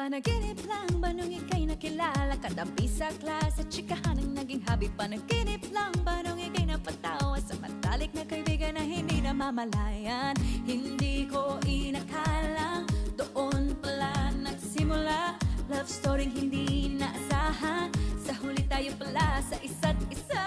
Panaginip lang ba nung ika'y nakilala? Katampi sa klase, tsikahan ang naging hobby. Panaginip lang ba nung ika'y napatawa sa matalik na kaibigan na hindi namamalayan? Hindi ko inakala, doon pala nagsimula. Love story hindi naasahan, sa huli tayo pala sa isa't isa.